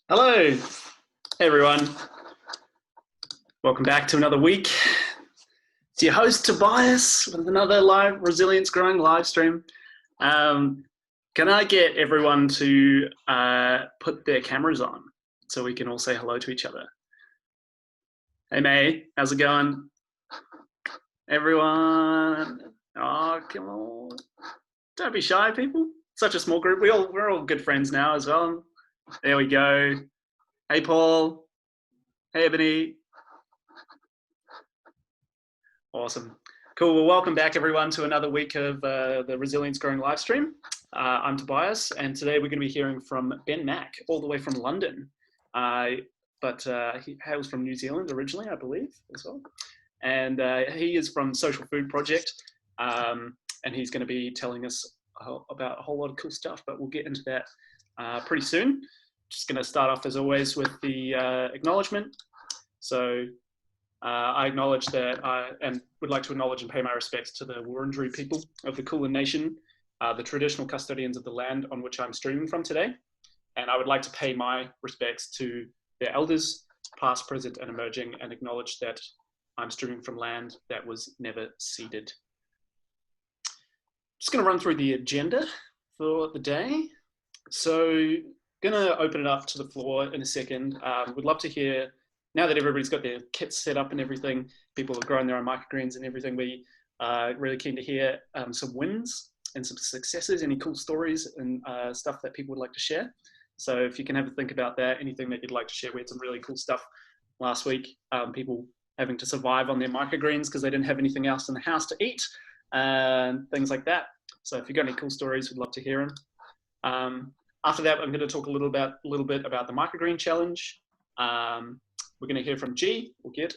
Hello, everyone. Welcome back to another week. It's your host, Tobias, with another live Resilience Growing live stream. Can I get everyone to put their cameras on so we can all say hello to each other? Hey, May, how's it going? Everyone? Oh, come on. Don't be shy, people. Such a small group. We're all good friends now as well. There we go. Hey, Paul. Hey, Ebony. Awesome. Cool. Well, welcome back, everyone, to another week of the Resilience Growing live stream. I'm Tobias, and today we're going to be hearing from Ben Mack, all the way from London. But he hails from New Zealand originally, I believe, as well. And he is from Social Food Project, and he's going to be telling us about a whole lot of cool stuff, but we'll get into that pretty soon. Just going to start off, as always, with the acknowledgement. So I acknowledge that and would like to acknowledge and pay my respects to the Wurundjeri people of the Kulin Nation, the traditional custodians of the land on which I'm streaming from today. And I would like to pay my respects to their elders, past, present, and emerging, and acknowledge that I'm streaming from land that was never ceded. Just going to run through the agenda for the day. So going to open it up to the floor in a second. We'd love to hear, now that everybody's got their kits set up and everything, people have grown their own microgreens and everything, we are really keen to hear some wins and some successes, any cool stories and stuff that people would like to share. So if you can have a think about that, anything that you'd like to share. We had some really cool stuff last week, people having to survive on their microgreens because they didn't have anything else in the house to eat, and things like that. So if you've got any cool stories, we'd love to hear them. After that, I'm going to talk a little bit about the microgreen challenge. We're going to hear from G,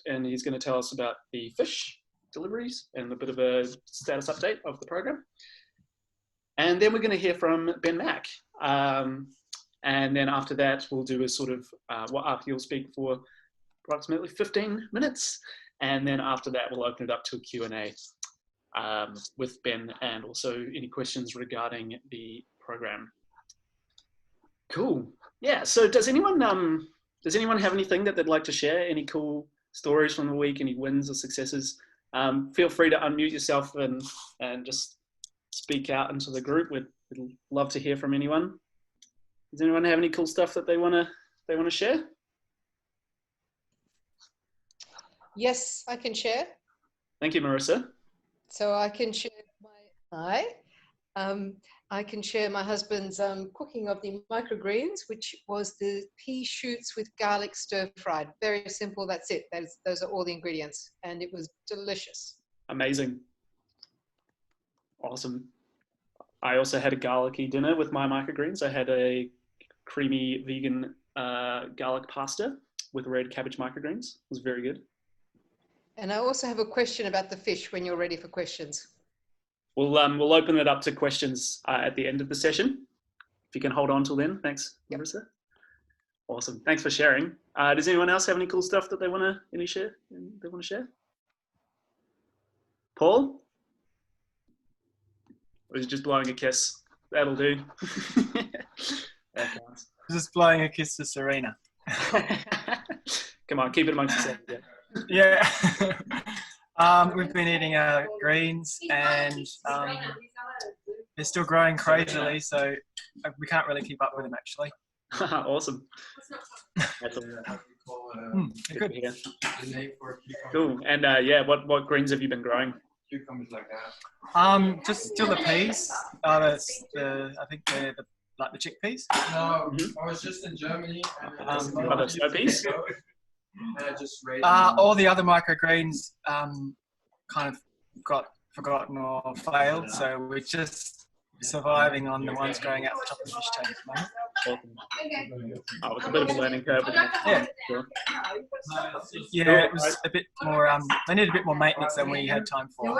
and he's going to tell us about the fish deliveries and a bit of a status update of the program. And then we're going to hear from Ben Mack. And then after that, we'll do a sort of, after he'll speak for approximately 15 minutes. And then after that, we'll open it up to a Q&A with Ben, and also any questions regarding the program. Cool. Yeah. So does anyone have anything that they'd like to share? Any cool stories from the week? Any wins or successes? Feel free to unmute yourself and just speak out into the group. We'd love to hear from anyone. Does anyone have any cool stuff that they want to share? Yes, I can share. Thank you, Marissa. So I can share I can share my husband's cooking of the microgreens, which was the pea shoots with garlic stir-fried. Very simple, that's it. Those are all the ingredients, and it was delicious. Amazing. Awesome. I also had a garlicky dinner with my microgreens. I had a creamy vegan garlic pasta with red cabbage microgreens. It was very good. And I also have a question about the fish when you're ready for questions. We'll open it up to questions at the end of the session. If you can hold on till then. Thanks, Marissa. Yep. Awesome. Thanks for sharing. Does anyone else have any cool stuff that they want to share? Paul? Or is he just blowing a kiss? That'll do. Just blowing a kiss to Serena. Come on, keep it amongst yourselves. Yeah. We've been eating our greens, and they're still growing crazily, so we can't really keep up with them, actually. Awesome. That's good. Cool. And what greens have you been growing? Just still the peas. I think they're like the chickpeas. No, I was just in Germany. Other snow peas? All the other microgreens kind of got forgotten or failed, so we're just surviving on the ones growing out the top of the fish tank at the moment. Oh, it's a bit of a learning curve. Yeah. Sure. Yeah, it was a bit more, they need a bit more maintenance than we had time for.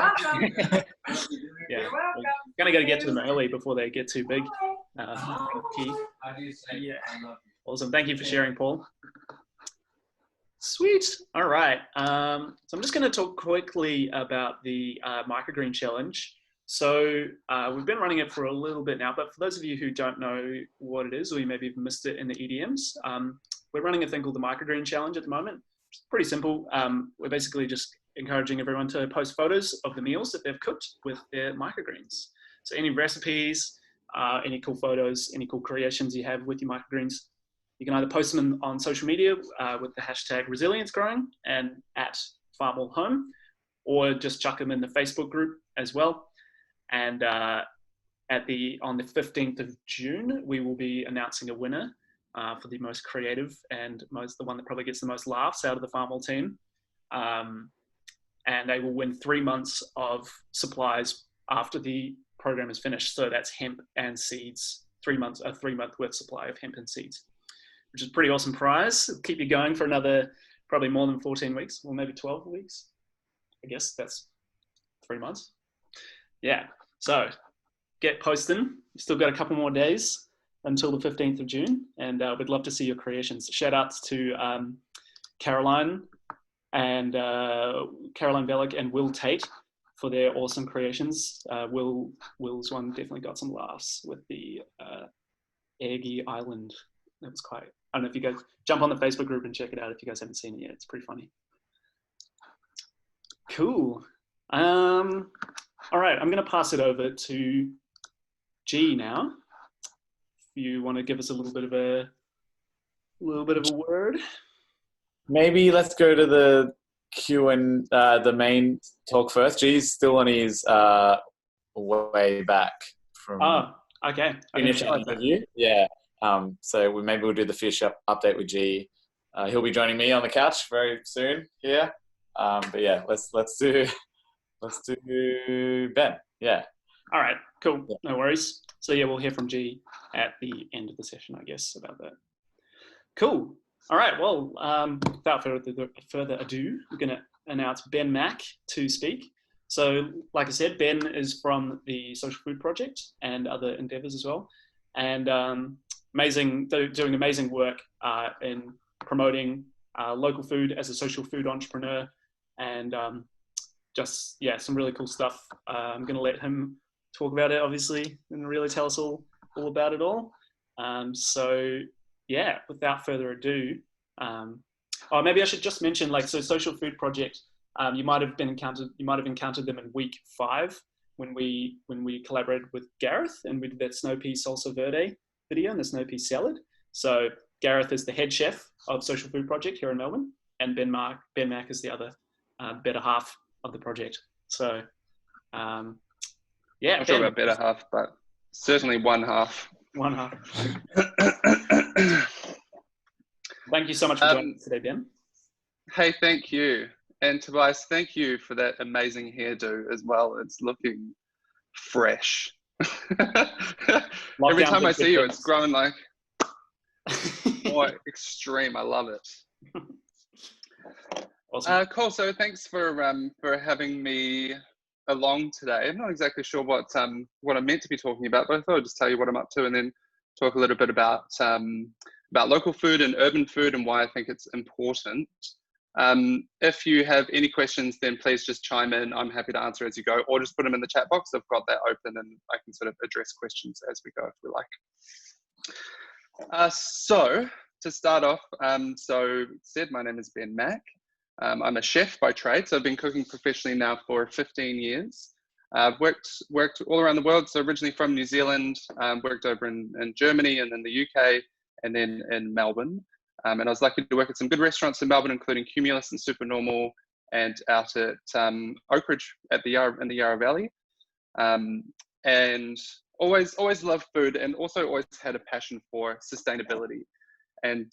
Yeah, we're going to get to them early before they get too big. Key. Yeah. Awesome. Thank you for sharing, Paul. Sweet. All right. So I'm just going to talk quickly about the microgreen challenge. So we've been running it for a little bit now, but for those of you who don't know what it is, or you maybe have missed it in the EDMs, we're running a thing called the Microgreen Challenge at the moment. It's pretty simple. We're basically just encouraging everyone to post photos of the meals that they've cooked with their microgreens. So any recipes, any cool photos, any cool creations you have with your microgreens, you can either post them on social media with the hashtag resiliencegrowing and at @FarmAllHome, or just chuck them in the Facebook group as well. And on the 15th of June, we will be announcing a winner for the most creative and the one that probably gets the most laughs out of the FarmAll team. And they will win 3 months of supplies after the program is finished. So that's hemp and seeds, a 3-month worth supply of hemp and seeds, which is a pretty awesome prize. It'll keep you going for another, probably more than 14 weeks, or maybe 12 weeks. I guess that's 3 months. Yeah, so get posting. You've still got a couple more days until the 15th of June, and we'd love to see your creations. Shout outs to Caroline Bellick and Will Tate for their awesome creations. Will's one definitely got some laughs with the Eggy Island. That was quite, I don't know if you guys jump on the Facebook group and check it out if you guys haven't seen it yet. It's pretty funny. Cool. All right, I'm going to pass it over to G now. If you want to give us a little bit of a word. Maybe let's go to the Q and the main talk first. G's still on his way back from okay. finish interview. Yeah. So we'll do the fish update with G. He'll be joining me on the couch very soon here. But yeah, let's do Ben. Yeah. All right. Cool. Yeah. No worries. So yeah, we'll hear from G at the end of the session, I guess, about that. Cool. All right. Well, without further ado, we're going to announce Ben Mack to speak. So, like I said, Ben is from the Social Food Project and other endeavors as well, and doing amazing work in promoting local food as a social food entrepreneur, and some really cool stuff. I'm going to let him talk about it, obviously, and really tell us all about it all. So yeah, without further ado, maybe I should just mention, Social Food Project. You might have encountered them in week 5 when we collaborated with Gareth and we did that snow pea salsa verde video and the snow pea salad. So Gareth is the head chef of Social Food Project here in Melbourne, and Ben Mack is the other better half of the project. So yeah, not sure about better half, but certainly one half. One half. Thank you so much for joining us today, Ben. Hey, thank you. And Tobias, thank you for that amazing hairdo as well. It's looking fresh. Every time I see you, it's growing like more extreme. I love it. Awesome. Cool. So thanks for having me along today. I'm not exactly sure what I'm meant to be talking about, but I thought I'd just tell you what I'm up to and then talk a little bit about local food and urban food and why I think it's important. If you have any questions, then please just chime in. I'm happy to answer as you go, or just put them in the chat box. I've got that open and I can sort of address questions as we go if we like. So to start off, my name is Ben Mack. I'm a chef by trade, so I've been cooking professionally now for 15 years. I've worked all around the world, so originally from New Zealand, worked over in Germany and in the UK, and then in Melbourne. And I was lucky to work at some good restaurants in Melbourne, including Cumulus and Supernormal, and out at Oak Ridge in the Yarra Valley. And always loved food, and also always had a passion for sustainability. And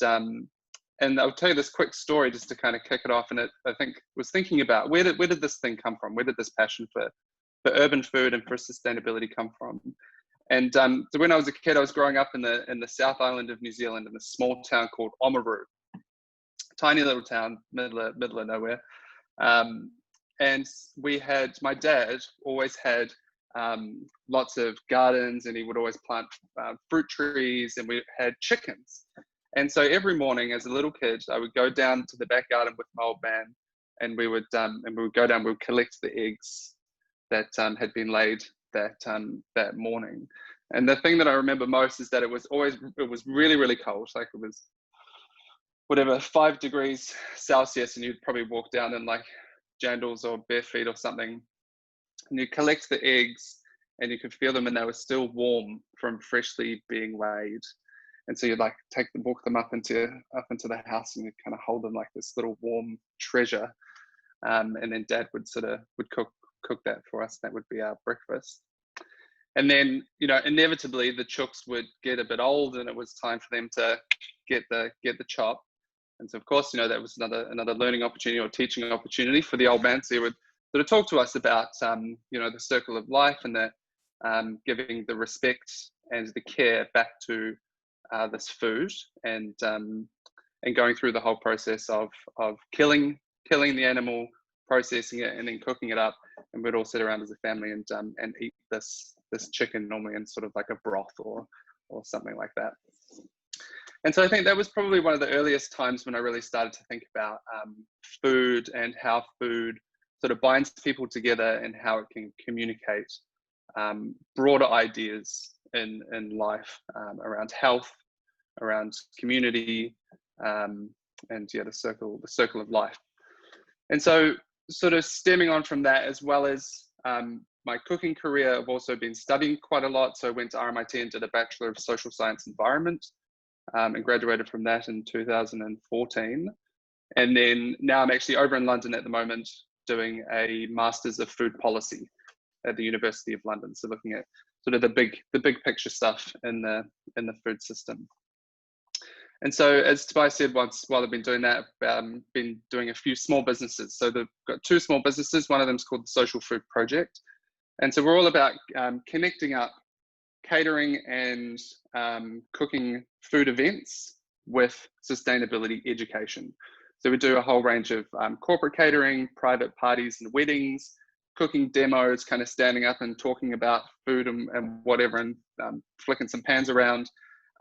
I'll tell you this quick story just to kind of kick it off. And I think was thinking about where did this thing come from? Where did this passion for urban food and for sustainability come from? And so when I was a kid, I was growing up in the South Island of New Zealand in a small town called Oamaru, tiny little town, middle of nowhere. And my dad always had lots of gardens, and he would always plant fruit trees, and we had chickens. And so every morning as a little kid, I would go down to the back garden with my old man, and we would go down, we would collect the eggs that had been laid that morning. And the thing that I remember most is that it was really, really cold. Like it was whatever, 5 degrees Celsius, and you'd probably walk down in like jandals or bare feet or something. And you collect the eggs and you could feel them, and they were still warm from freshly being laid. And so you'd like walk them up into the house, and you'd kind of hold them like this little warm treasure. And then Dad would cook that for us. That would be our breakfast. And then, you know, inevitably the chooks would get a bit old, and it was time for them to get the chop. And so, of course, you know, that was another learning opportunity or teaching opportunity for the old man. So he would sort of talk to us about, you know, the circle of life, and the giving the respect and the care back to this food, and going through the whole process of killing the animal, processing it, and then cooking it up. And we'd all sit around as a family and eat this chicken, normally in sort of like a broth or something like that. And so I think that was probably one of the earliest times when I really started to think about food, and how food sort of binds people together, and how it can communicate broader ideas in life, around health, around community, and yeah, the circle of life. And so, sort of stemming on from that, as well as my cooking career, I've also been studying quite a lot. So I went to RMIT and did a Bachelor of Social Science Environment, and graduated from that in 2014. And then now I'm actually over in London at the moment doing a Masters of Food Policy at the University of London. So looking at sort of the big picture stuff in the food system. And so, as Tobias said, while I've been doing that, I've been doing a few small businesses. So they've got 2 small businesses. One of them is called the Social Food Project. And so we're all about connecting up catering and cooking food events with sustainability education. So we do a whole range of corporate catering, private parties and weddings, cooking demos, kind of standing up and talking about food and whatever, and flicking some pans around.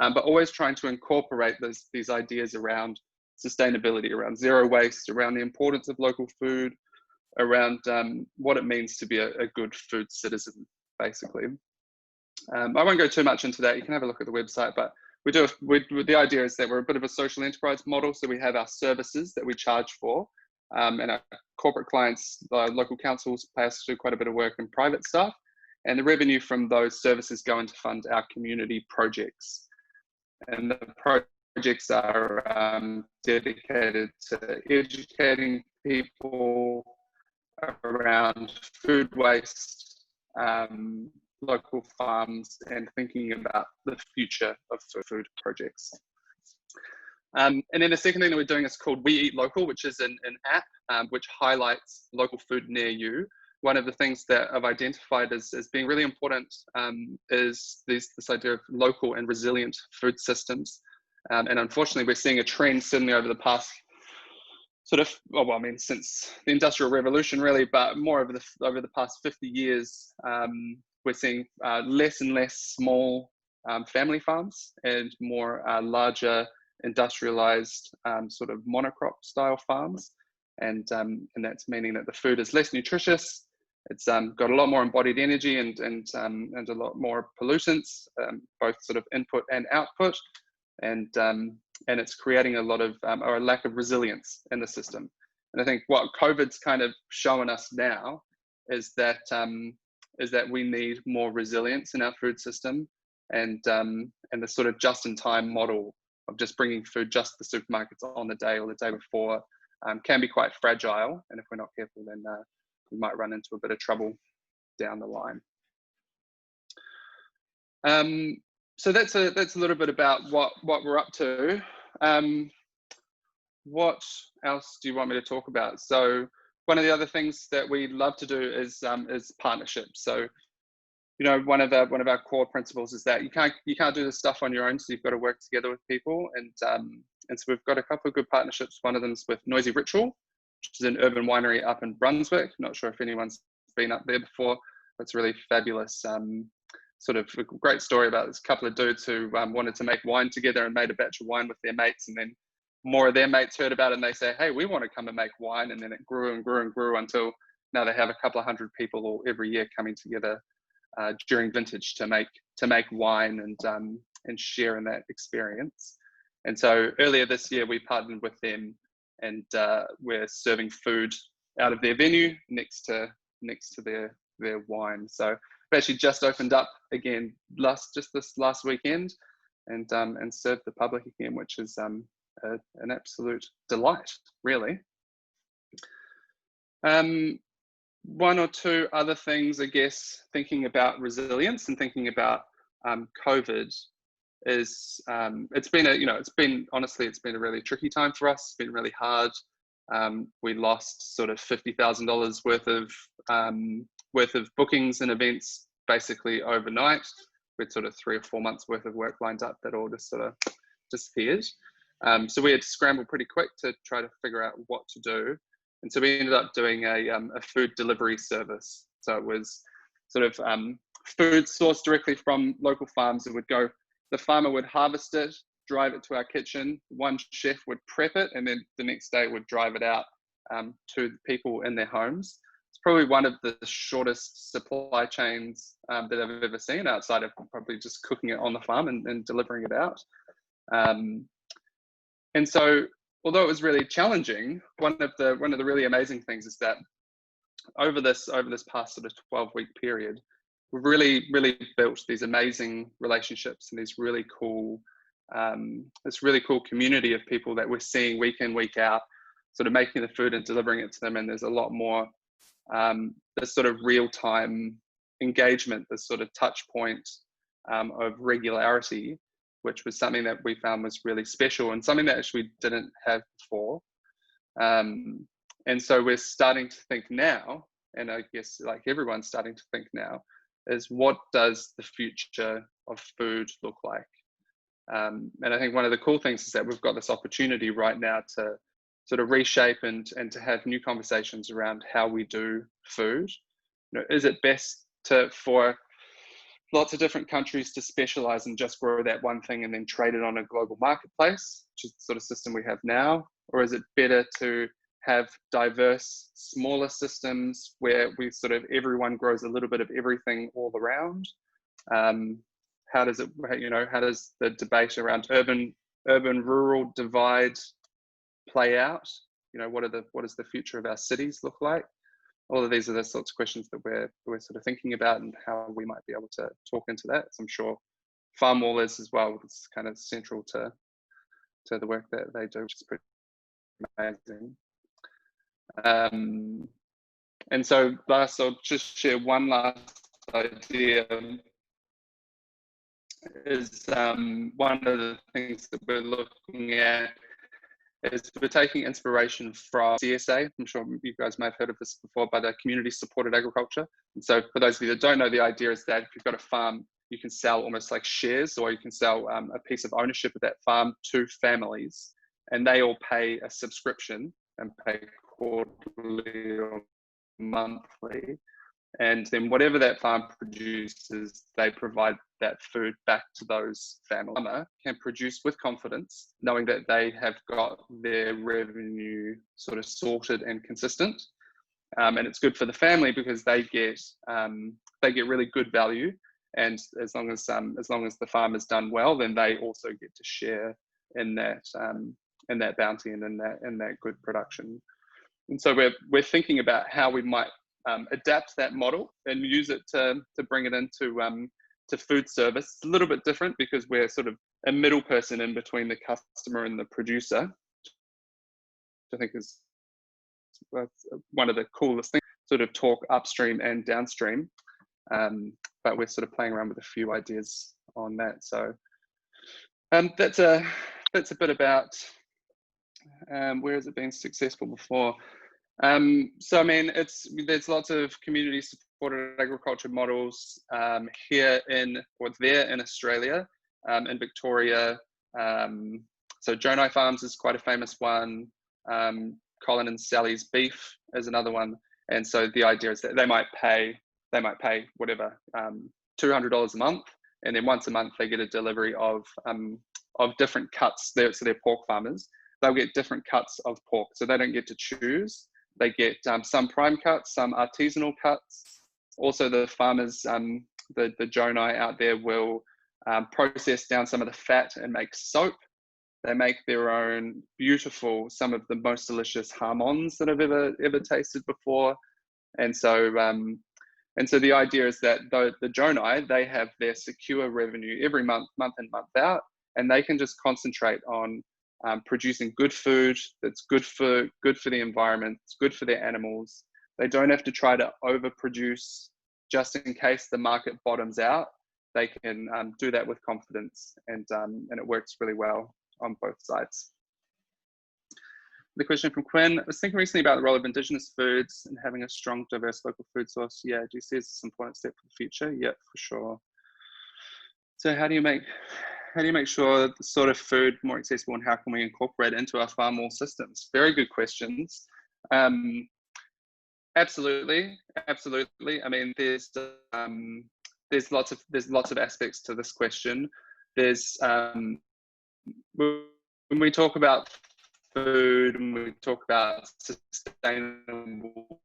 But always trying to incorporate these ideas around sustainability, around zero waste, around the importance of local food, around what it means to be a good food citizen, basically. I won't go too much into that. You can have a look at the website, but the idea is that we're a bit of a social enterprise model. So we have our services that we charge for, and our corporate clients, local councils, pay us to do quite a bit of work in private stuff. And the revenue from those services go into fund our community projects. And the projects are dedicated to educating people around food waste, local farms, and thinking about the future of food projects. And then the second thing that we're doing is called We Eat Local, which is an app which highlights local food near you. One of the things that I've identified as being really important is this idea of local and resilient food systems. And unfortunately, we're seeing a trend certainly over the past since the Industrial Revolution, really, but more over the past 50 years, we're seeing less and less small family farms, and more larger industrialized sort of monocrop style farms. And that's meaning that the food is less nutritious. It's got a lot more embodied energy and a lot more pollutants, both sort of input and output, and it's creating a lot of or a lack of resilience in the system. And I think what COVID's kind of showing us now is that we need more resilience in our food system, and the sort of just-in-time model of just bringing food just to the supermarkets on the day or the day before can be quite fragile. And if we're not careful, then we might run into a bit of trouble down the line. So that's a little bit about what we're up to. What else do you want me to talk about? So one of the other things that we love to do is partnerships. So, you know, one of our core principles is that you can't do this stuff on your own. So you've got to work together with people. And so we've got a couple of good partnerships. One of them is with Noisy Ritual, which is an urban winery up in Brunswick. Not sure if anyone's been up there before. But it's really fabulous. Sort of a great story about this couple of dudes who wanted to make wine together and made a batch of wine with their mates, and then more of their mates heard about it and they say, hey, we want to come and make wine. And then it grew and grew and grew until now they have a couple of hundred people every year coming together during vintage to make wine and share in that experience. And so earlier this year we partnered with them, and we're serving food out of their venue next to their wine. So we've actually just opened up again this last weekend, and served the public again, which is an absolute delight, really. One or two other things, I guess, thinking about resilience and thinking about COVID is it's been a really tricky time for us. It's been really hard. We lost sort of $50,000 worth of bookings and events basically overnight. We had sort of 3 or 4 months worth of work lined up that all just sort of disappeared. So we had to scramble pretty quick to try to figure out what to do. And so we ended up doing a food delivery service. So it was sort of food sourced directly from local farms. It would go, the farmer would harvest it, drive it to our kitchen. One chef would prep it, and then the next day would drive it out to the people in their homes. It's probably one of the shortest supply chains that I've ever seen, outside of probably just cooking it on the farm and delivering it out. And so, although it was really challenging, one of the really amazing things is that over this past sort of 12-week period, we've really built these amazing relationships and this really cool community of people that we're seeing week in, week out, sort of making the food and delivering it to them. And there's a lot more this sort of real-time engagement, this sort of touch point of regularity, which was something that we found was really special and something that actually we didn't have before. And so we're starting to think now, and I guess like everyone's starting to think now, is what does the future of food look like? And I think one of the cool things is that we've got this opportunity right now to sort of reshape and to have new conversations around how we do food. You know, is it best for lots of different countries to specialize and just grow that one thing and then trade it on a global marketplace, which is the sort of system we have now? Or is it better to have diverse, smaller systems where we sort of everyone grows a little bit of everything all around? How does the debate around urban-rural divide play out? You know, what does the future of our cities look like? All of these are the sorts of questions that we're sort of thinking about, and how we might be able to talk into that. So I'm sure Farm Wall is as well. It's kind of central to the work that they do, which is pretty amazing. And so I'll just share one last idea. Is one of the things that we're looking at is we're taking inspiration from CSA. I'm sure you guys may have heard of this before, but community supported agriculture. And so for those of you that don't know, the idea is that if you've got a farm, you can sell almost like shares, or you can sell a piece of ownership of that farm to families, and they all pay a subscription and pay quarterly or monthly. And then whatever that farm produces, they provide that food back to those families. The farmer can produce with confidence, knowing that they have got their revenue sort of sorted and consistent. And it's good for the family because they get really good value. And as long as the farmer's done well, then they also get to share in that bounty and in that good production. And so we're thinking about how we might adapt that model and use it to bring it into to food service. It's a little bit different because we're sort of a middle person in between the customer and the producer, which I think is one of the coolest things, sort of talk upstream and downstream. But we're sort of playing around with a few ideas on that. So that's a bit about where has it been successful before. So I mean, there's lots of community supported agriculture models here in Australia, in Victoria. So Jonah Farms is quite a famous one. Colin and Sally's Beef is another one. And so the idea is that they might pay whatever, $200 a month, and then once a month they get a delivery of different cuts. So they're pork farmers. They'll get different cuts of pork, so they don't get to choose. They get some prime cuts, some artisanal cuts. Also, the farmers the Jonah out there will process down some of the fat and make soap. They make their own beautiful, some of the most delicious harmons that I've ever tasted before. And so the idea is that the Jonah, they have their secure revenue every month in, month out, and they can just concentrate on producing good food that's good for the environment, it's good for their animals. They don't have to try to overproduce just in case the market bottoms out. They can do that with confidence, and it works really well on both sides. The question from Quinn: I was thinking recently about the role of Indigenous foods and having a strong, diverse local food source. Yeah, do you see this as an important step for the future? Yeah, for sure. So how do you make sure the sort of food more accessible, and how can we incorporate it into our farm all systems? Very good questions. Absolutely. I mean, there's lots of aspects to this question. There's when we talk about food and we talk about sustainable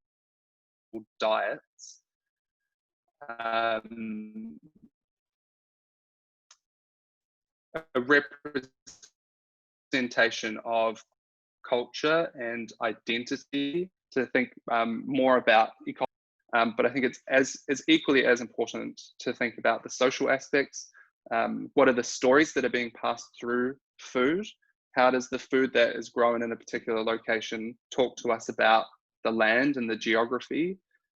diets, a representation of culture and identity, to think more about ecology. But I think it's equally as important to think about the social aspects. What are the stories that are being passed through food? How does the food that is grown in a particular location talk to us about the land and the geography?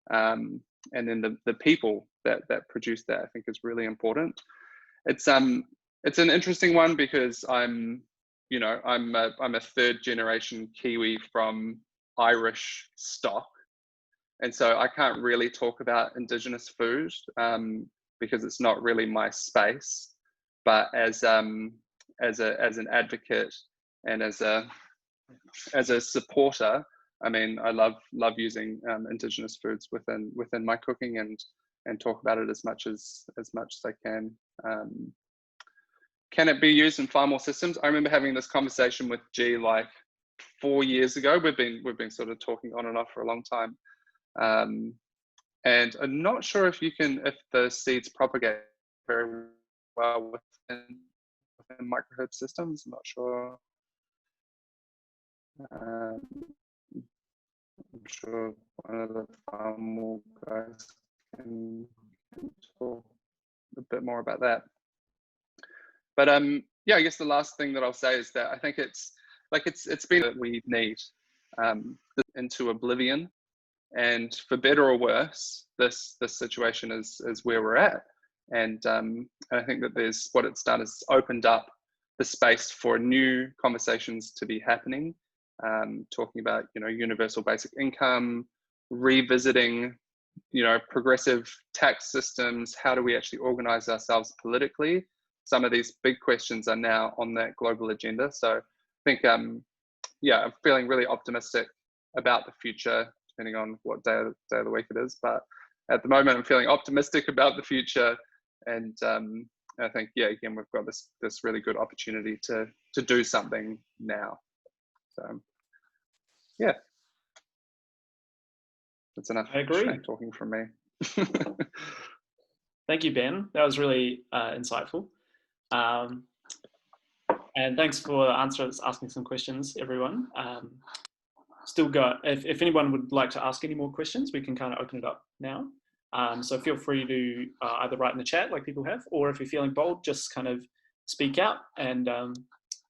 And then the people that produce that, I think, is really important. It's an interesting one because I'm a third generation Kiwi from Irish stock, and so I can't really talk about Indigenous food because it's not really my space. But as an advocate and as a supporter, I mean, I love using Indigenous foods within my cooking and talk about it as much as I can. Can it be used in farm all systems? I remember having this conversation with G like 4 years ago. We've been sort of talking on and off for a long time, and I'm not sure if the seeds propagate very well within microherb systems. I'm not sure. I'm sure one of the farm guys can talk a bit more about that. But yeah, I guess the last thing that I'll say is that I think it's been that we need into oblivion, and for better or worse, this situation is where we're at, and I think that what it's done is opened up the space for new conversations to be happening, talking about universal basic income, revisiting progressive tax systems. How do we actually organize ourselves politically? Some of these big questions are now on that global agenda. So I think, yeah, I'm feeling really optimistic about the future, depending on what day of the week it is. But at the moment, I'm feeling optimistic about the future. And I think, yeah, again, we've got this really good opportunity to do something now. So, yeah. That's enough. I agree. Talking from me. Thank you, Ben. That was really insightful. And thanks for asking some questions, everyone. Still got, if anyone would like to ask any more questions, we can kind of open it up now. So feel free to either write in the chat like people have, or if you're feeling bold, just kind of speak out and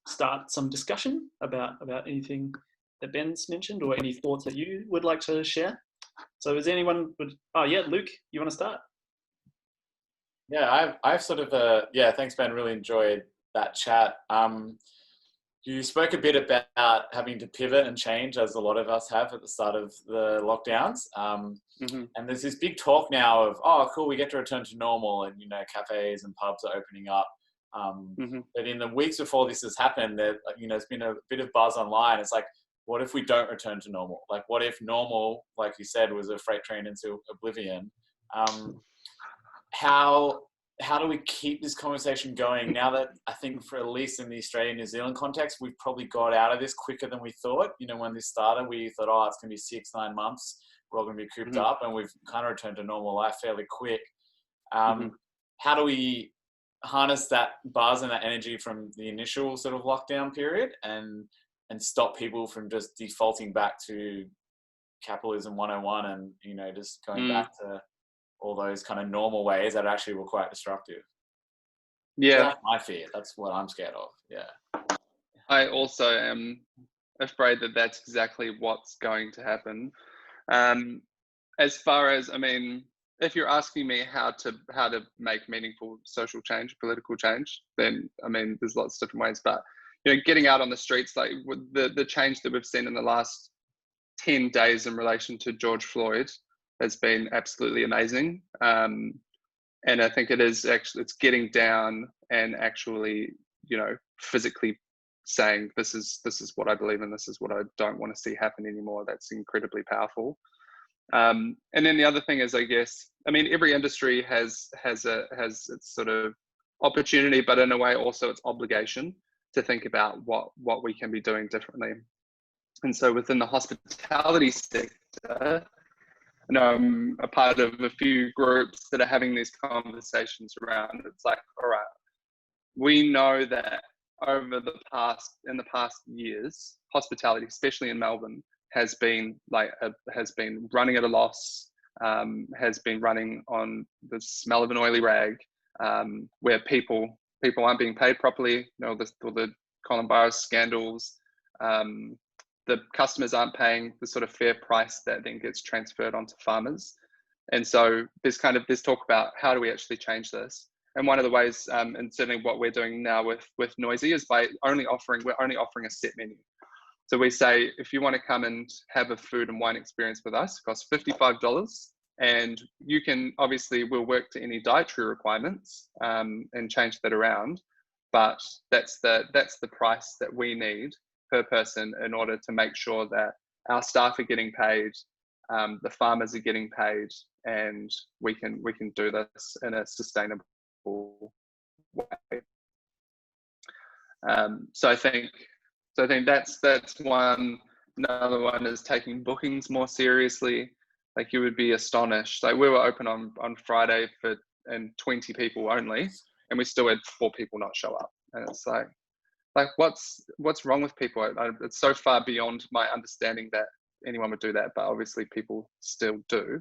start some discussion about anything that Ben's mentioned, or any thoughts that you would like to share. So is anyone oh yeah, Luke, you want to start? Yeah, I've sort of, yeah, thanks, Ben. Really enjoyed that chat. You spoke a bit about having to pivot and change, as a lot of us have at the start of the lockdowns. And there's this big talk now of, oh, cool, we get to return to normal, and cafes and pubs are opening up. But in the weeks before this has happened, there, there's been a bit of buzz online. It's like, what if we don't return to normal? Like, what if normal, like you said, was a freight train into oblivion? How do we keep this conversation going now that I think, for at least in the Australian New Zealand context, we've probably got out of this quicker than we thought. When this started, we thought, oh, it's going to be 6-9 months. We're all going to be cooped up, and we've kind of returned to normal life fairly quick. How do we harness that buzz and that energy from the initial sort of lockdown period and stop people from just defaulting back to capitalism 101 and, you know, just going back to all those kind of normal ways that actually were quite destructive? Yeah. So that's my fear. That's what I'm scared of. Yeah. I also am afraid that that's exactly what's going to happen. As far as, I mean, if you're asking me how to make meaningful social change, political change, then I mean, there's lots of different ways. But you know, getting out on the streets, like with the change that we've seen in the last 10 days in relation to George Floyd, has been absolutely amazing. And I think it's getting down and actually, you know, physically saying this is what I believe in, this is what I don't want to see happen anymore. That's incredibly powerful. And then the other thing is, I guess, I mean, every industry has its sort of opportunity, but in a way also its obligation to think about what we can be doing differently. And so within the hospitality sector, you know, I'm a part of a few groups that are having these conversations around. It's like, all right, we know that in the past years, hospitality, especially in Melbourne, has been running at a loss, has been running on the smell of an oily rag, where people aren't being paid properly. You know, the coronavirus scandals, the customers aren't paying the sort of fair price that then gets transferred onto farmers. And so there's talk about how do we actually change this. And one of the ways, and certainly what we're doing now with Noisy, is by we're only offering a set menu. So we say, if you want to come and have a food and wine experience with us, it costs $55. And you can, obviously, we'll work to any dietary requirements and change that around. But that's the price that we need per person in order to make sure that our staff are getting paid, the farmers are getting paid, and we can do this in a sustainable way. So I think that's one. Another one is taking bookings more seriously. Like, you would be astonished. Like, we were open on Friday and 20 people only, and we still had 4 people not show up. And it's like what's wrong with people? It's so far beyond my understanding that anyone would do that, but obviously people still do.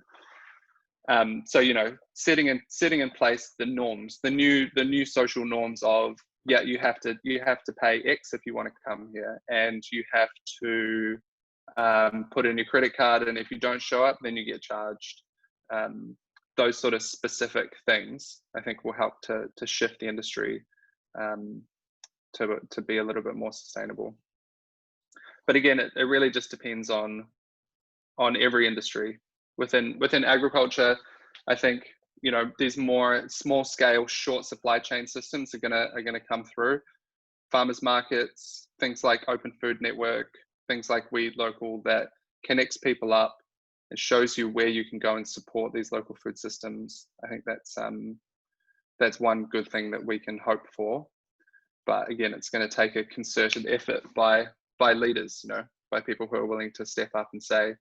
So, you know, setting in place the norms, the new social norms of, yeah, you have to pay X if you want to come here, and you have to put in your credit card, and if you don't show up, then you get charged. Those sort of specific things, I think, will help to shift the industry to be a little bit more sustainable. But again, it really just depends on every industry. Within agriculture, I think, you know, these more small scale, short supply chain systems are gonna come through. Farmers markets, things like Open Food Network, things like Weed Local, that connects people up and shows you where you can go and support these local food systems. I think that's one good thing that we can hope for. But again, it's going to take a concerted effort by leaders, you know, by people who are willing to step up and say,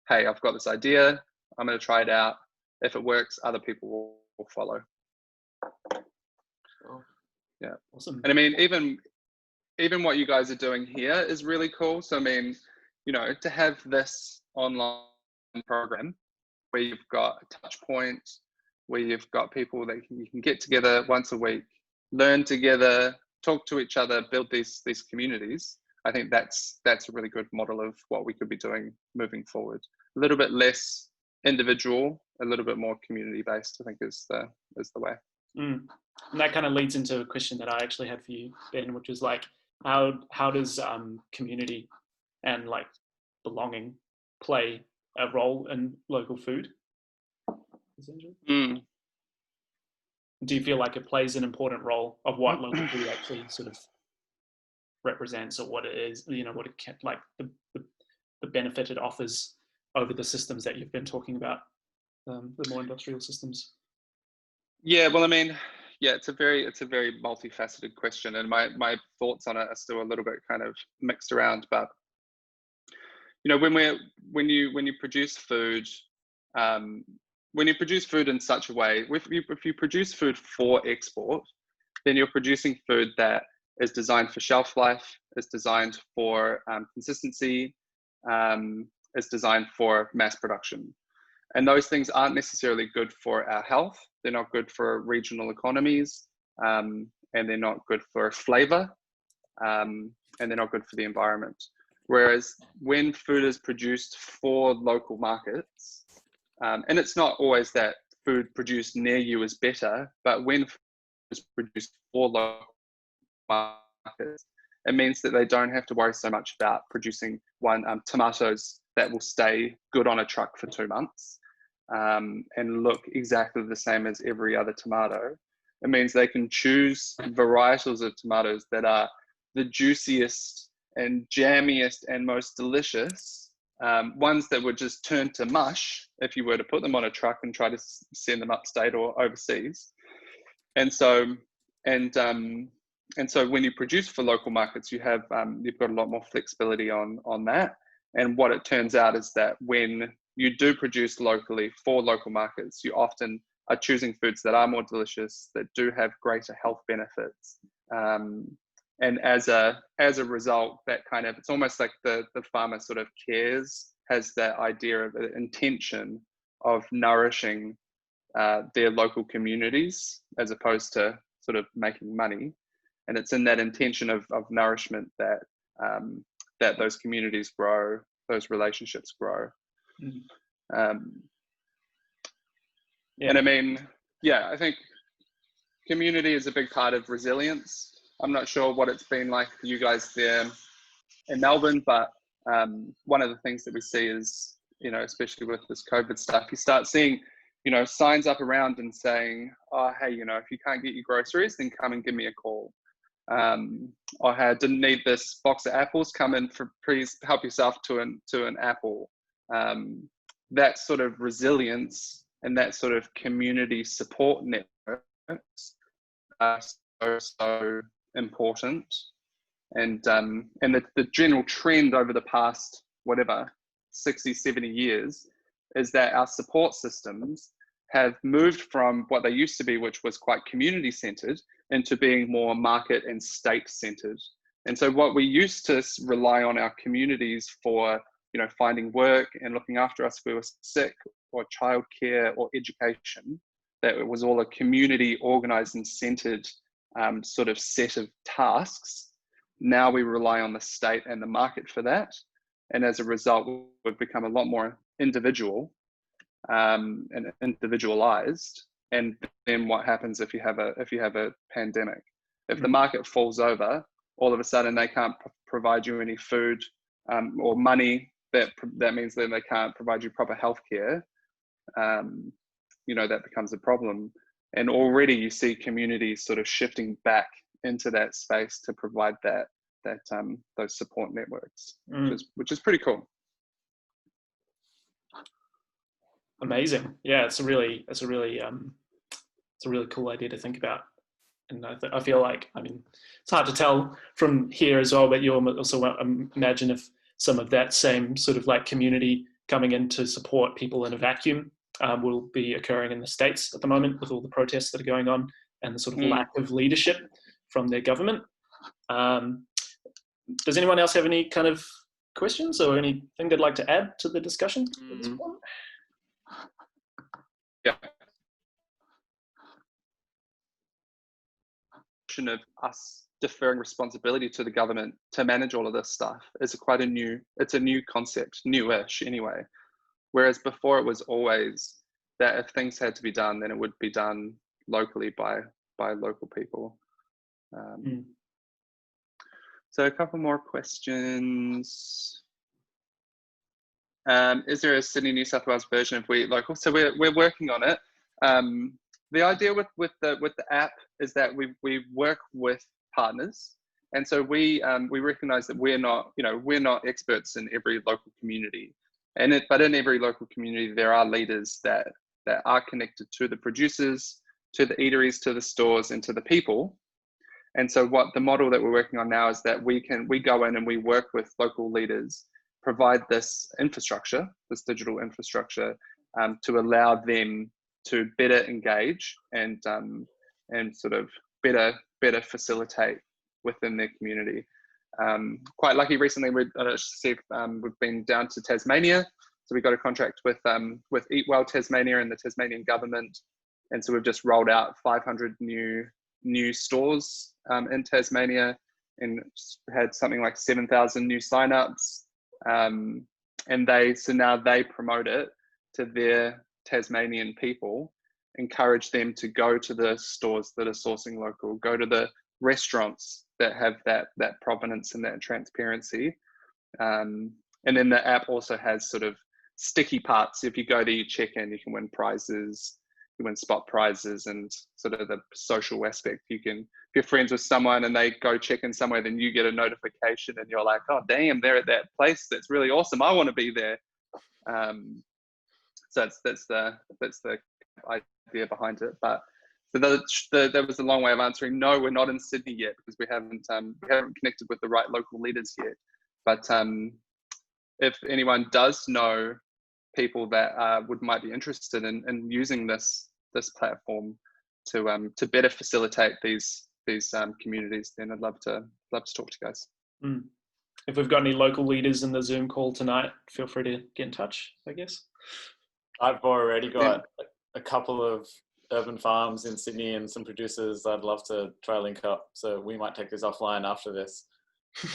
hey, I've got this idea, I'm going to try it out. If it works, other people will follow. Sure. Yeah. Awesome. And I mean, even what you guys are doing here is really cool. So I mean, you know, to have this online program where you've got a touch point, where you've got people that you can get together once a week, learn together, talk to each other, build these communities. I think that's a really good model of what we could be doing moving forward. A little bit less individual, a little bit more community based, I think is the way. And that kind of leads into a question that I actually had for you, Ben, which is like, how does community and like belonging play a role in local food? Do you feel like it plays an important role of what local food actually sort of represents, or what it is, you know, what it can, like the benefit it offers over the systems that you've been talking about, the more industrial systems? Yeah, well, I mean, yeah, it's a very multifaceted question, and my thoughts on it are still a little bit kind of mixed around. But you know, when you produce food, when you produce food in such a way, if you produce food for export, then you're producing food that is designed for shelf life, is designed for consistency, is designed for mass production. And those things aren't necessarily good for our health. They're not good for regional economies, and they're not good for flavor, and they're not good for the environment. Whereas when food is produced for local markets, and it's not always that food produced near you is better, but when food is produced for local markets, it means that they don't have to worry so much about producing tomatoes that will stay good on a truck for 2 months and look exactly the same as every other tomato. It means they can choose varietals of tomatoes that are the juiciest and jammiest and most delicious, ones that would just turn to mush if you were to put them on a truck and try to send them upstate or overseas. And so when you produce for local markets, you've got a lot more flexibility on that. And what it turns out is that when you do produce locally for local markets, you often are choosing foods that are more delicious, that do have greater health benefits. And as a result, that kind of, it's almost like the farmer sort of cares, has that idea of an intention of nourishing their local communities as opposed to sort of making money. And it's in that intention of nourishment that that those communities grow, those relationships grow. And I mean, yeah, I think community is a big part of resilience. I'm not sure what it's been like for you guys there in Melbourne, but one of the things that we see is, you know, especially with this COVID stuff, you start seeing, you know, signs up around and saying, oh, hey, you know, if you can't get your groceries, then come and give me a call. Or hey, I didn't need this box of apples, come in for, please help yourself to an apple. That sort of resilience and that sort of community support networks are so important. And the general trend over the past, 60, 70 years, is that our support systems have moved from what they used to be, which was quite community centered, into being more market and state centered. And so what we used to rely on our communities for, you know, finding work and looking after us if we were sick, or childcare or education, that it was all a community organized and centered sort of set of tasks. Now we rely on the state and the market for that. And as a result, we've become a lot more individual and individualized. And then what happens if you have a pandemic? If the market falls over, all of a sudden they can't provide you any food or money. That means then they can't provide you proper healthcare. You know, that becomes a problem. And already you see communities sort of shifting back into that space to provide those support networks, which is pretty cool. Amazing. Yeah, it's a really cool idea to think about. And I feel like, I mean, it's hard to tell from here as well, but you also imagine if some of that same sort of like community coming in to support people in a vacuum will be occurring in the States at the moment with all the protests that are going on and the sort of lack of leadership from their government. Does anyone else have any kind of questions or anything they'd like to add to the discussion at this point? Yeah. Of us deferring responsibility to the government to manage all of this stuff is it's a new concept, newish anyway. Whereas before it was always that if things had to be done, then it would be done locally by local people. So a couple more questions. Is there a Sydney, New South Wales version of We Local? So we're working on it. The idea with the app is that we work with partners, and so we recognise that we're not experts in every local community, but in every local community there are leaders that are connected to the producers, to the eateries, to the stores, and to the people. And so what the model that we're working on now is that we go in and we work with local leaders, provide this infrastructure, this digital infrastructure to allow them to better engage and sort of better facilitate within their community. Quite lucky recently, we've been down to Tasmania, so we got a contract with Eat Well Tasmania and the Tasmanian government, and so we've just rolled out 500 new stores in Tasmania, and had something like 7,000 new signups. And now they promote it to their Tasmanian people, encourage them to go to the stores that are sourcing local, go to the restaurants that have that provenance and that transparency. And then the app also has sort of sticky parts. If you go there, you check in, you can win prizes, you win spot prizes, and sort of the social aspect. You can, if you're friends with someone and they go check in somewhere, then you get a notification and you're like, oh damn, they're at that place, that's really awesome, I want to be there. So that's the idea behind it. But so that was a long way of answering. No, we're not in Sydney yet because we haven't connected with the right local leaders yet. But if anyone does know people that might be interested in using this platform to better facilitate these communities, then I'd love to talk to you guys. If we've got any local leaders in the Zoom call tonight, feel free to get in touch, I guess. I've already got a couple of urban farms in Sydney and some producers I'd love to try link up. So we might take this offline after this.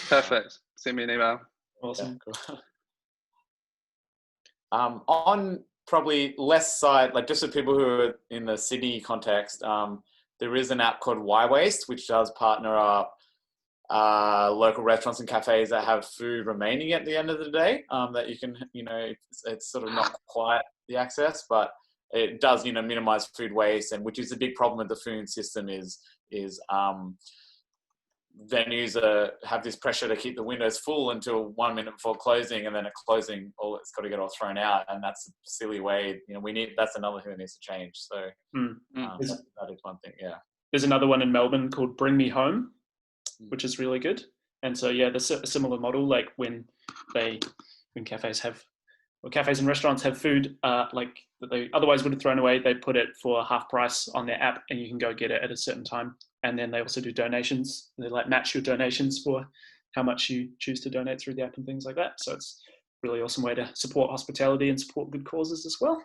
Perfect. Send me an email. Awesome. Yeah, cool. On probably less side, like just for people who are in the Sydney context, there is an app called Y-Waste, which does partner up local restaurants and cafes that have food remaining at the end of the day, that you can, it's sort of not quite the access, but it does, minimize food waste, and which is a big problem with the food system is venues have this pressure to keep the windows full until 1 minute before closing, and then at closing, it's got to get all thrown out, and that's a silly way. That's another thing that needs to change. So that is one thing. Yeah. There's another one in Melbourne called Bring Me Home, which is really good. And so there's a similar model, like when cafes and restaurants have food like that they otherwise would have thrown away, they put it for half price on their app, and you can go get it at a certain time. And then they also do donations. They match your donations for how much you choose to donate through the app and things like that. So it's a really awesome way to support hospitality and support good causes as well.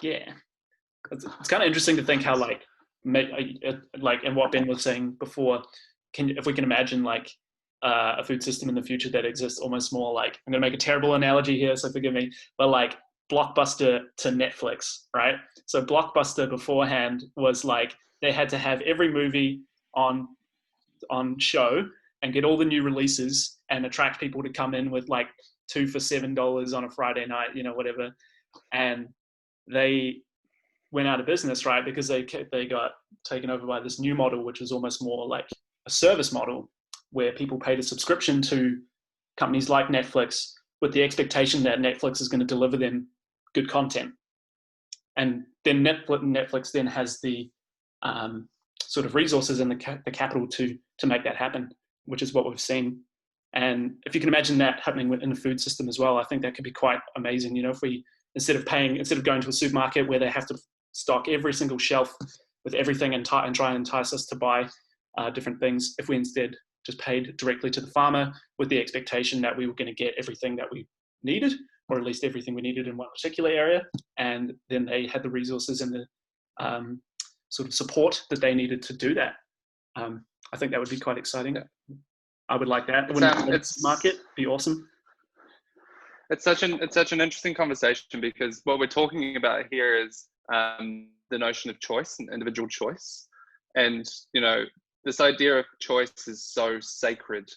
It's kind of interesting to think how and what Ben was saying before, if we can imagine a food system in the future that exists almost more like, I'm going to make a terrible analogy here, so forgive me, but like Blockbuster to Netflix, right? So Blockbuster beforehand was like, they had to have every movie on show and get all the new releases and attract people to come in with like 2 for $7 on a Friday night, whatever. And they went out of business, right? Because they got taken over by this new model, which was almost more like a service model, where people paid a subscription to companies like Netflix with the expectation that Netflix is going to deliver them good content. And then Netflix then has the sort of resources and the capital to make that happen, which is what we've seen. And if you can imagine that happening within the food system as well, I think that could be quite amazing. If we, instead of going to a supermarket where they have to stock every single shelf with everything and try and entice us to buy different things, if we instead just paid directly to the farmer with the expectation that we were going to get everything that we needed, or at least everything we needed in one particular area, and then they had the resources and the sort of support that they needed to do that. I think that would be quite exciting. I would like that. It's market be awesome. It's such an interesting conversation, because what we're talking about here is the notion of choice and individual choice, and this idea of choice is so sacred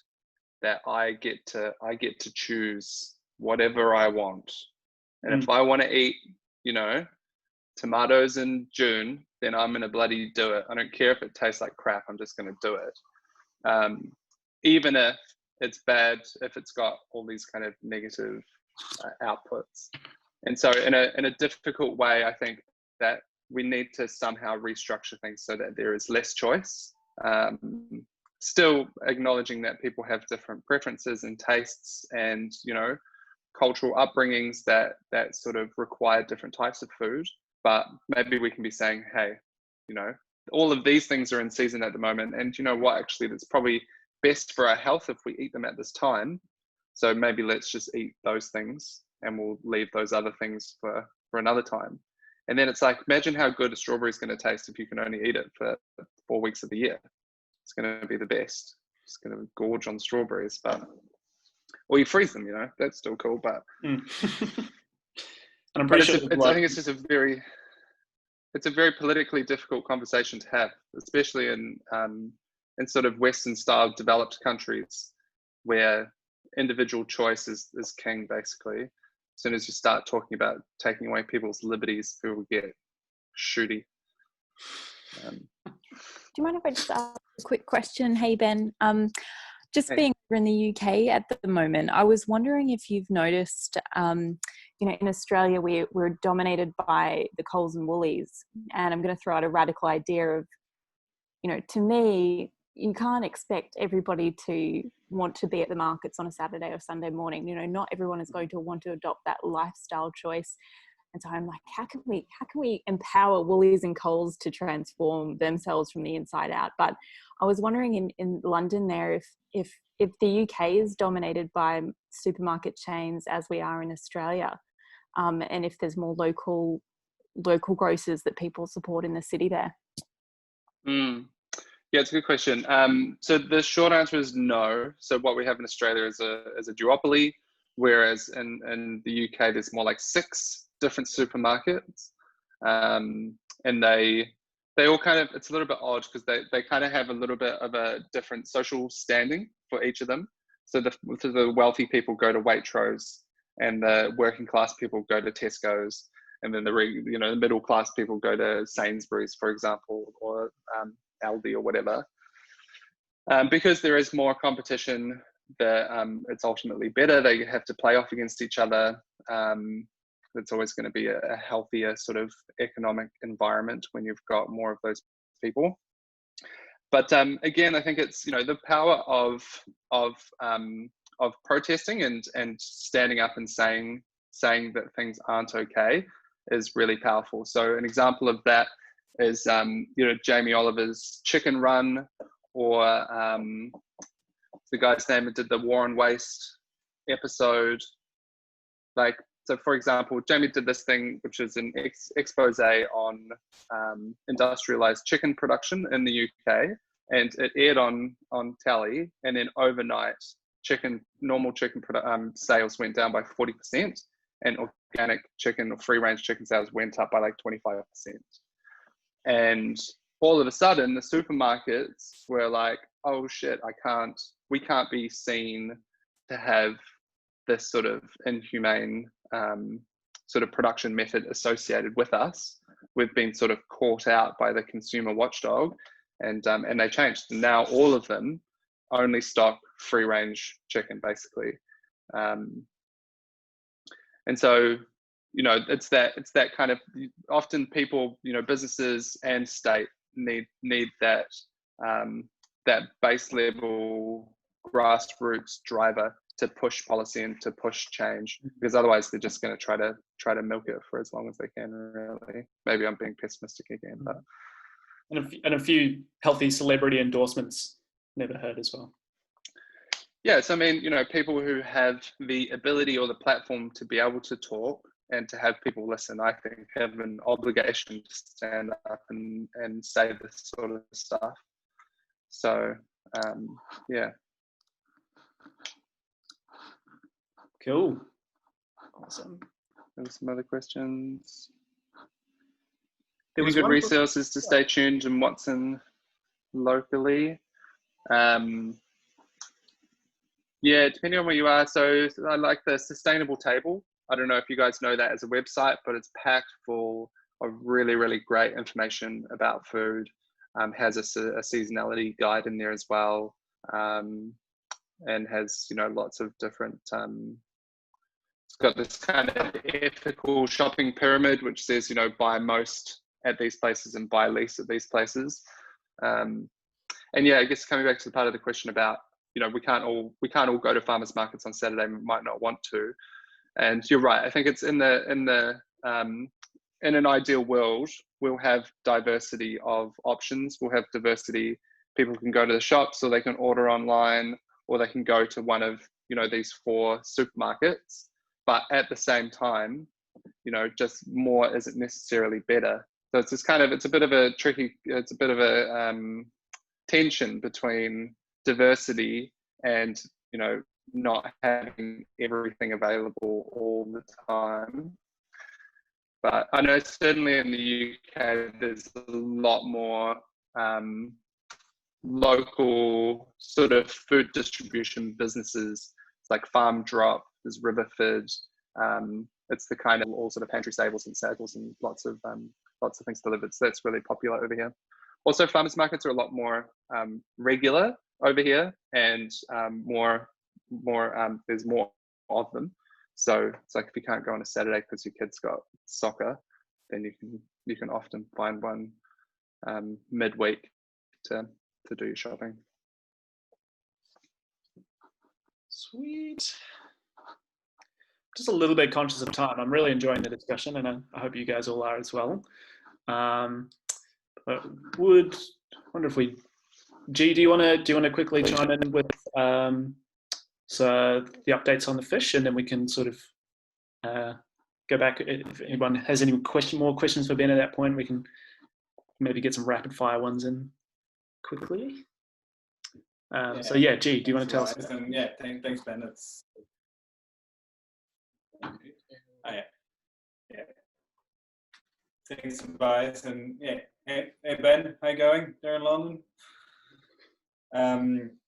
that I get to choose whatever I want. And if I want to eat, tomatoes in June, then I'm going to bloody do it. I don't care if it tastes like crap, I'm just going to do it. Even if it's bad, if it's got all these kind of negative outputs. And so in a difficult way, I think that we need to somehow restructure things so that there is less choice. Still acknowledging that people have different preferences and tastes, and cultural upbringings that sort of require different types of food. But maybe we can be saying, hey, you know, all of these things are in season at the moment, and you know what, actually that's probably best for our health if we eat them at this time. So maybe let's just eat those things and we'll leave those other things for another time. And then it's like, imagine how good a strawberry is going to taste if you can only eat it for 4 weeks of the year. It's going to be the best. It's going to gorge on strawberries, or you freeze them, you know, that's still cool. But and I'm pretty sure I think it's just a very politically difficult conversation to have, especially in sort of Western style developed countries where individual choice is king, basically. As soon as you start talking about taking away people's liberties, people get shooty. Do you mind if I just ask a quick question? Hey, Ben. Just Hey. being over in the UK at the moment, I was wondering if you've noticed, you know, in Australia, we're dominated by the Coles and Woolies. And I'm going to throw out a radical idea of, you know, to me, you can't expect everybody to want to be at the markets on a Saturday or Sunday morning. You know, not everyone is going to want to adopt that lifestyle choice. And so I'm like, how can we empower Woolies and Coles to transform themselves from the inside out? But I was wondering in London there, if the UK is dominated by supermarket chains as we are in Australia, and if there's more local grocers that people support in the city there. Yeah, it's a good question. So the short answer is no. So what we have in Australia is a duopoly, whereas in the UK there's more like 6 different supermarkets, and they all kind of, it's a little bit odd because they kind of have a little bit of a different social standing for each of them. So the wealthy people go to Waitrose, and the working class people go to Tesco's, and then the middle class people go to Sainsbury's, for example, or Aldi or whatever. Because there is more competition, it's ultimately better. They have to play off against each other. It's always going to be a healthier sort of economic environment when you've got more of those people. But again, I think it's, you know, the power of protesting and standing up and saying that things aren't okay is really powerful. So an example of that is you know, Jamie Oliver's Chicken Run, or the guy's name that did the War on Waste episode. Like, so for example, Jamie did this thing, which is an expose on industrialized chicken production in the UK, and it aired on telly, and then overnight normal chicken sales went down by 40%, and organic chicken or free range chicken sales went up by like 25%. And all of a sudden the supermarkets were like, oh shit, we can't be seen to have this sort of inhumane sort of production method associated with us. We've been sort of caught out by the consumer watchdog, and they changed. And now all of them only stock free range chicken, basically. And so, you know, it's that kind of, often people, you know, businesses and state need that that base level grassroots driver to push policy and to push change, because otherwise they're just going to try to milk it for as long as they can, really. Maybe I'm being pessimistic again, but and a few healthy celebrity endorsements never heard as well. Yeah, so I mean, you know, people who have the ability or the platform to be able to talk and to have people listen, I think, have an obligation to stand up and say this sort of stuff. So yeah. Cool. Awesome. There were some other questions. There Any was good one resources to stay tuned and what's in locally? Yeah, depending on where you are. So I like the Sustainable Table. I don't know if you guys know that as a website, but it's packed full of really, really great information about food. Has a seasonality guide in there as well, and has, you know, lots of different. It's got this kind of ethical shopping pyramid, which says, you know, buy most at these places and buy least at these places. And yeah, I guess coming back to the part of the question about, you know, we can't all go to farmers markets on Saturday. We might not want to. And you're right. I think it's in an ideal world, we'll have diversity of options. We'll have diversity. People can go to the shops, or they can order online, or they can go to one of, you know, these 4 supermarkets. But at the same time, you know, just more isn't necessarily better. So it's just kind of, it's a bit of a tension between diversity and, you know, not having everything available all the time. But I know certainly in the UK, there's a lot more local sort of food distribution businesses. It's like Farm Drop, there's Riverford. It's the kind of all sort of pantry stables and circles and lots of things delivered. So that's really popular over here. Also, farmers markets are a lot more regular over here, and there's more of them. So it's like if you can't go on a Saturday because your kid's got soccer, then you can often find one midweek to do your shopping. Sweet. Just a little bit conscious of time. I'm really enjoying the discussion, and I hope you guys all are as well. But wonder if G, do you want to quickly chime in with so the updates on the fish, and then we can sort of go back. If anyone has any more questions for Ben at that point, we can maybe get some rapid fire ones in quickly. So yeah, G, do you want to tell us? Yeah, thanks, Ben. Yeah. Thanks, Tobias, and yeah. Hey Ben, how you going there in London?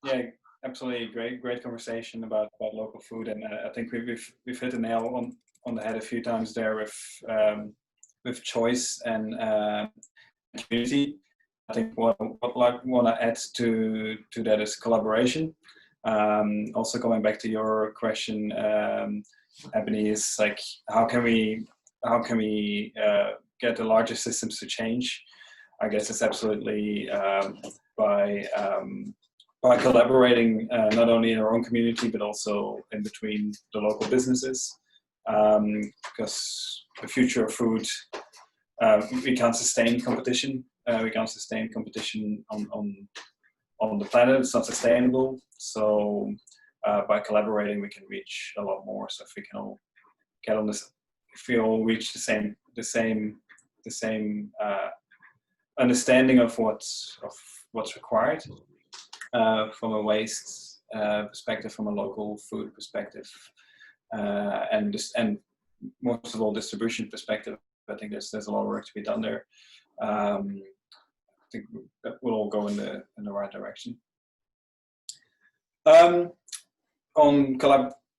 Yeah, absolutely great conversation about local food, and I think we've hit the nail on the head a few times there with choice and community. I think what I want to add to that is collaboration. Also going back to your question, Ebony, is like how can we get the larger systems to change? I guess it's absolutely by collaborating not only in our own community but also in between the local businesses, because the future of food, we can't sustain competition. We can't sustain competition on the planet. It's not sustainable. So by collaborating, we can reach a lot more. So if we can all get on this, if we all reach the same understanding of what's required from a waste perspective, from a local food perspective, and most of all distribution perspective, I think there's a lot of work to be done there. I think that will all go in the right direction.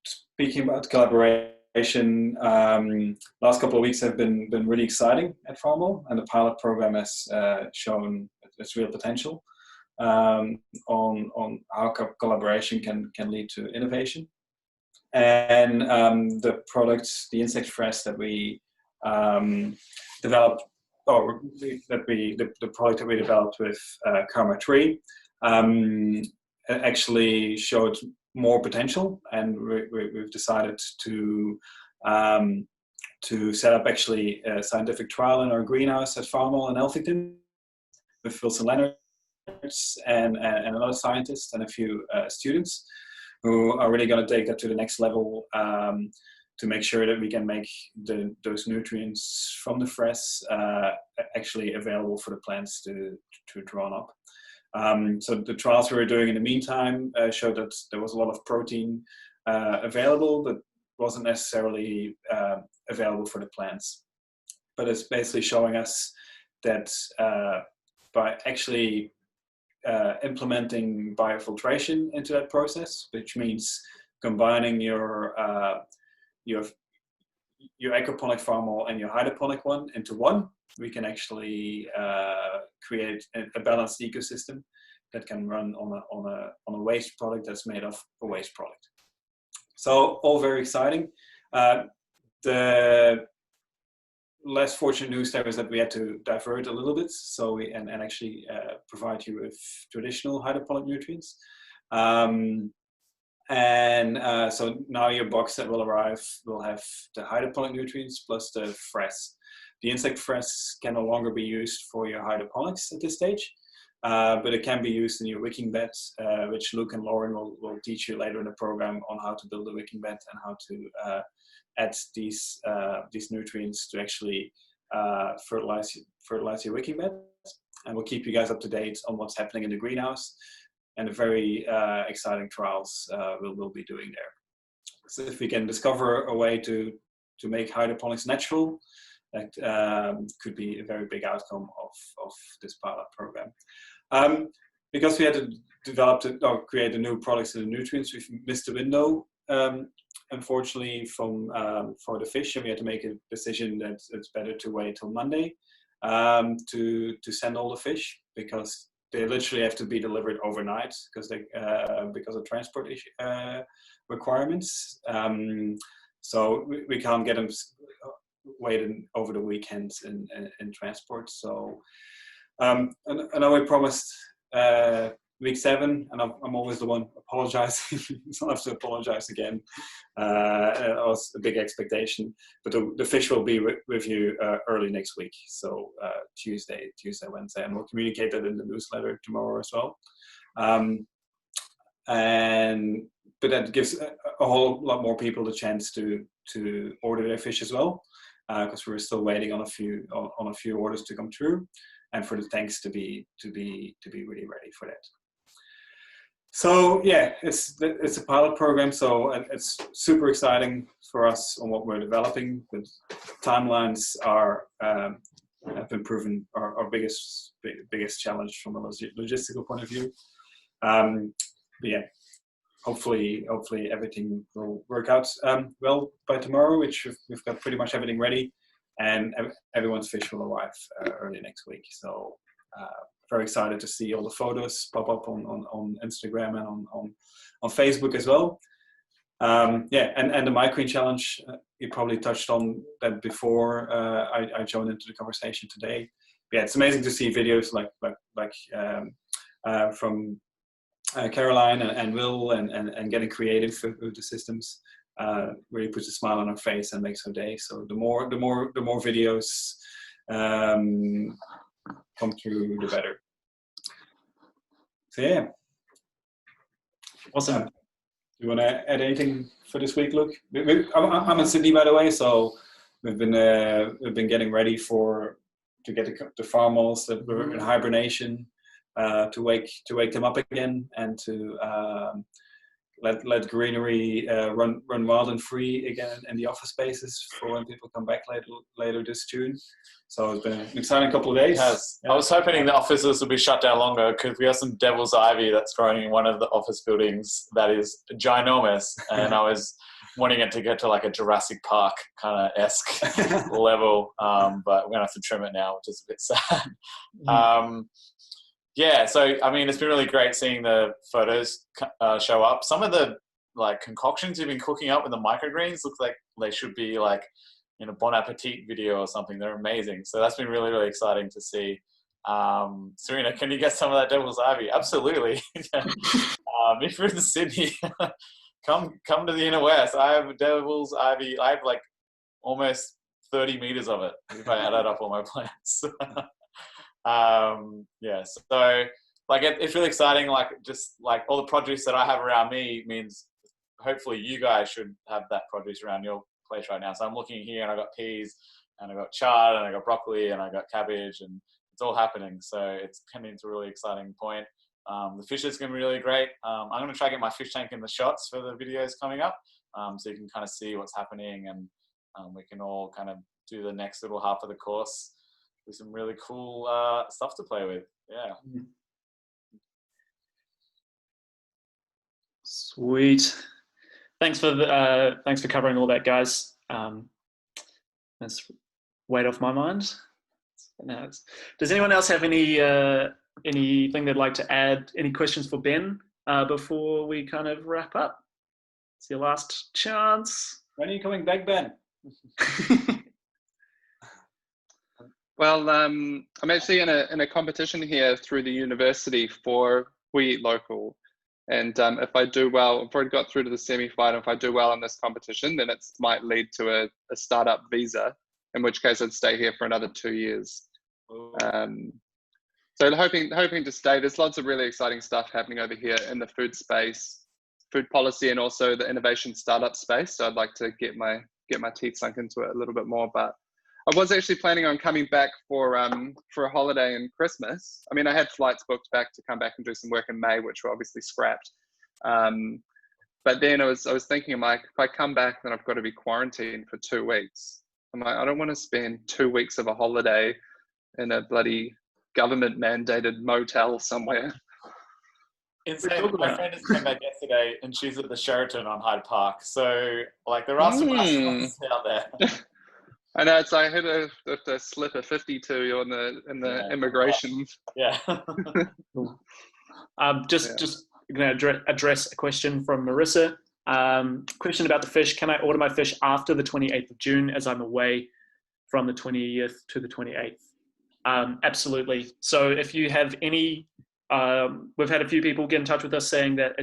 Speaking about collaboration, last couple of weeks have been really exciting at Farmall, and the pilot program has shown its real potential on how collaboration can lead to innovation. And the products, the insect fresh that we developed, or the product that we developed with Karma Tree, actually showed more potential, and we've decided to set up actually a scientific trial in our greenhouse at Farmall in Elphington with Wilson Leonard and another scientist and a few students who are really going to take that to the next level, to make sure that we can make those nutrients from the fresh actually available for the plants to draw up. So the trials we were doing in the meantime showed that there was a lot of protein available, but wasn't necessarily available for the plants. But it's basically showing us that by actually implementing biofiltration into that process, which means combining your aquaponic Farmall and your hydroponic one into one, we can actually create a balanced ecosystem that can run on a waste product that's made of a waste product. So all very exciting. The less fortunate news there is that we had to divert a little bit, so and actually provide you with traditional hydroponic nutrients. And so now your box that will arrive will have the hydroponic nutrients plus the frass. The insect frass can no longer be used for your hydroponics at this stage, but it can be used in your wicking bed, which Luke and Lauren will teach you later in the program on how to build a wicking bed and how to add these nutrients to actually fertilize your wicking bed. And we'll keep you guys up to date on what's happening in the greenhouse and the very exciting trials we'll be doing there. So if we can discover a way to make hydroponics natural, that could be a very big outcome of this pilot program. Because we had to develop or create the new products and the nutrients, we've missed the window, unfortunately, for the fish, and we had to make a decision that it's better to wait till Monday to send all the fish, because they literally have to be delivered overnight because of transport requirements. So we can't get them waiting over the weekends in transport. So I know we promised week 7, and I'm always the one apologizing, so I have to apologize again. It was a big expectation, but the fish will be with you early next week, so Tuesday, Wednesday, and we'll communicate that in the newsletter tomorrow as well. But that gives a whole lot more people the chance to order their fish as well, because we're still waiting on a few orders to come through, and for the tanks to be really ready for that. So yeah, it's a pilot program, so it's super exciting for us on what we're developing. But timelines have been proven our biggest challenge from a logistical point of view. But yeah, hopefully everything will work out well by tomorrow, which we've got pretty much everything ready, and everyone's fish will arrive early next week. So very excited to see all the photos pop up on Instagram and on Facebook as well. Yeah, and the microgreen challenge, you probably touched on that before I joined into the conversation today. Yeah, it's amazing to see videos like from Caroline and Will and getting creative with the systems. Really puts a smile on our face and makes our day. So the more videos come through, the better. So yeah. Awesome. You want to add anything for this week, Luke? I'm in Sydney, by the way, so we've been getting ready to get the farmers that were in hibernation to wake them up again, and to let greenery run wild and free again in the office spaces for when people come back later this June. So it's been an exciting couple of days. Yes. Yeah. I was hoping the offices would be shut down longer, because we have some devil's ivy that's growing in one of the office buildings that is ginormous, and I was wanting it to get to like a Jurassic Park kind of esque level, but we're gonna have to trim it now, which is a bit sad. Yeah, so I mean, it's been really great seeing the photos show up. Some of the like concoctions you've been cooking up with the microgreens look like they should be like in a Bon Appetit video or something. They're amazing. So that's been really, really exciting to see. Serena, can you get some of that devil's ivy? Absolutely. If you're in Sydney, come to the inner west. I have devil's ivy. I have like almost 30 meters of it if I add up all my plants. Yeah, so like it's really exciting. Like just like all the produce that I have around me means hopefully you guys should have that produce around your place right now. So I'm looking here, and I got peas, and I got chard, and I got broccoli, and I got cabbage, and it's all happening. So it's coming to a really exciting point. The fish is going to be really great. I'm going to try to get my fish tank in the shots for the videos coming up, so you can kind of see what's happening, and we can all kind of do the next little half of the course with some really cool stuff to play with. Yeah. Sweet. Thanks for covering all that, guys. That's weight off my mind. Does anyone else have anything they'd like to add? Any questions for Ben before we kind of wrap up? It's your last chance. When are you coming back, Ben? Well, I'm actually in a competition here through the university for We Eat Local, And if I do well, I've already got through to the semi-final. If I do well in this competition, then it might lead to a startup visa, in which case I'd stay here for another 2 years. So hoping to stay. There's lots of really exciting stuff happening over here in the food space, food policy, and also the innovation startup space. So I'd like to get my teeth sunk into it a little bit more. But I was actually planning on coming back for a holiday in Christmas. I mean, I had flights booked back to come back and do some work in May, which were obviously scrapped. But then I was thinking, I'm like, if I come back, then I've got to be quarantined for 2 weeks. I'm like, I don't want to spend 2 weeks of a holiday in a bloody government mandated motel somewhere. Insane. My friend just came back yesterday and she's at the Sheraton on Hyde Park. So like there are some restaurants out there. I know, it's like I had to slip a 52 in the immigration. Yeah. Just going to address a question from Marissa. Question about the fish. Can I order my fish after the 28th of June as I'm away from the 20th to the 28th? Absolutely. So if you have any, we've had a few people get in touch with us saying that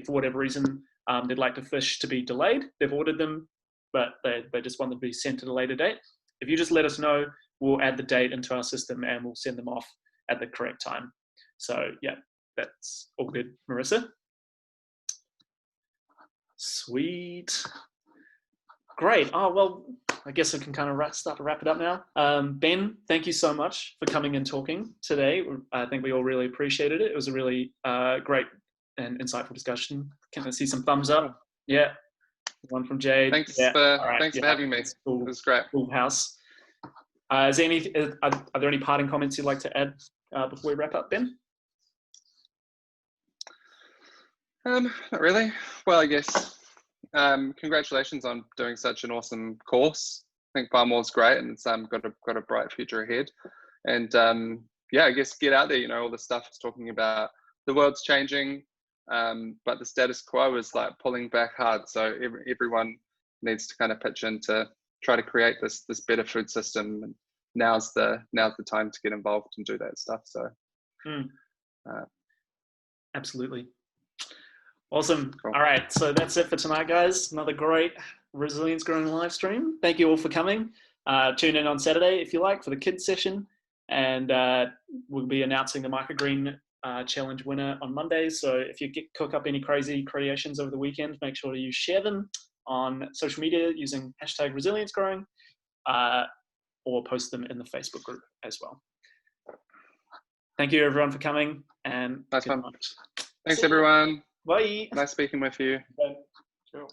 for whatever reason, they'd like the fish to be delayed. They've ordered them, but they just want them to be sent at a later date. If you just let us know, we'll add the date into our system and we'll send them off at the correct time. So yeah, that's all good, Marissa. Sweet. Great. Oh, well, I guess I can kind of start to wrap it up now. Ben, thank you so much for coming and talking today. I think we all really appreciated it. It was a really great and insightful discussion. Can I see some thumbs up? Yeah. One from Jade. Thanks yeah. for yeah. having me. Cool. It was great. Cool house. Are there any parting comments you'd like to add before we wrap up, Ben? Not really. Well, I guess congratulations on doing such an awesome course. I think Farmall's great, and it's got a bright future ahead. And yeah, I guess get out there. You know, all the stuff it's talking about. The world's changing, but the status quo is like pulling back hard. So everyone needs to kind of pitch in to try to create this better food system. And now's the time to get involved and do that stuff. So absolutely. Awesome. Cool. All right, so that's it for tonight, guys. Another great Resilience Growing live stream. Thank you all for coming. Tune in on Saturday if you like for the kids session, and we'll be announcing the microgreen challenge winner on Monday. So if you cook up any crazy creations over the weekend, make sure you share them on social media using #ResilienceGrowing, or post them in the Facebook group as well. Thank you everyone for coming, and nice good fun. night. Thanks everyone. Bye. Nice speaking with you. Bye. Sure.